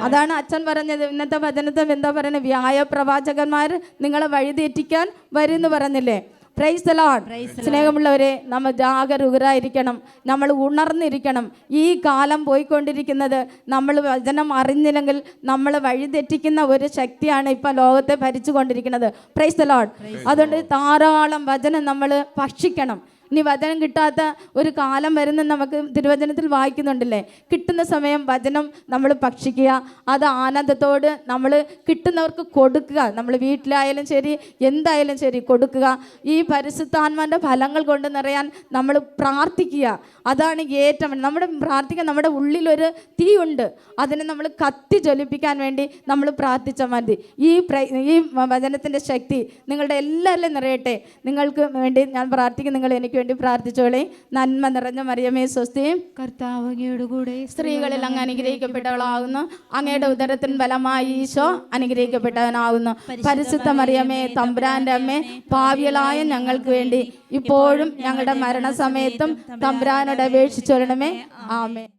അതാണ് അച്ഛൻ പറഞ്ഞത്. ഇന്നത്തെ വചനത്തിൽ എന്താ പറയുന്നത്? വ്യായ പ്രവാചകന്മാർ നിങ്ങളെ വഴിതെറ്റിക്കാൻ വരുമെന്ന് പറഞ്ഞില്ലേ? Price the lord. സ്നേഹമുള്ളവരെ, നമ്മൾ ജാഗരൂകരായിരിക്കണം, നമ്മൾ ഉണർന്നിരിക്കണം. ഈ കാലം പോയിക്കൊണ്ടിരിക്കുന്നത് നമ്മൾ വചനം അറിഞ്ഞില്ലെങ്കിൽ നമ്മൾ വഴിതെറ്റിക്കുന്ന ഒരു ശക്തിയാണ് ഇപ്പം ലോകത്തെ ഭരിച്ചു കൊണ്ടിരിക്കുന്നത്. Price the Lord. അതുകൊണ്ട് ധാരാളം വചനം നമ്മൾ ഭക്ഷിക്കണം. ഇനി വചനം കിട്ടാത്ത ഒരു കാലം വരുന്ന നമുക്ക് തിരുവചനത്തിൽ വായിക്കുന്നുണ്ടല്ലേ? കിട്ടുന്ന സമയം വചനം നമ്മൾ ഭക്ഷിക്കുക, അത് ആനന്ദത്തോട് നമ്മൾ കിട്ടുന്നവർക്ക് കൊടുക്കുക. നമ്മൾ വീട്ടിലായാലും ശരി, എന്തായാലും ശരി കൊടുക്കുക. ഈ പരിശുദ്ധാത്മാവിൻ്റെ ഫലങ്ങൾ കൊണ്ട് നിറയാൻ നമ്മൾ പ്രാർത്ഥിക്കുക. അതാണ് ഏറ്റവും നമ്മുടെ പ്രാർത്ഥിക്കാൻ. നമ്മുടെ ഉള്ളിലൊരു തീ ഉണ്ട്, അതിനെ നമ്മൾ കത്തി ജ്വലിപ്പിക്കാൻ വേണ്ടി നമ്മൾ പ്രാർത്ഥിച്ചാൽ മതി. ഈ വചനത്തിൻ്റെ ശക്തി നിങ്ങളുടെ എല്ലാവരിലും നിറയട്ടെ. നിങ്ങൾക്ക് വേണ്ടി ഞാൻ പ്രാർത്ഥിക്കും, നിങ്ങൾ എനിക്ക് വേണ്ടി പ്രാർത്ഥിച്ചോളെ. നന്മ നിറഞ്ഞ മറിയമേ സ്വസ്തി, കർത്താവ് അങ്ങയുടെ കൂടെ സ്ത്രീകളിൽ അങ്ങ് അനുഗ്രഹിക്കപ്പെട്ടവളാകുന്നു, അങ്ങയുടെ ഉദരത്തിൻ ഫലമായി ഈശോ അനുഗ്രഹിക്കപ്പെട്ടവനാകുന്നു. പരിശുദ്ധ മറിയമേ തമ്പുരാന്റെ അമ്മേ, പാപികളായ ഞങ്ങൾക്ക് വേണ്ടി ഇപ്പോഴും ഞങ്ങളുടെ മരണസമയത്തും തമ്പുരാനോട് അപേക്ഷിച്ചൊള്ളണമേ. ആമേൻ.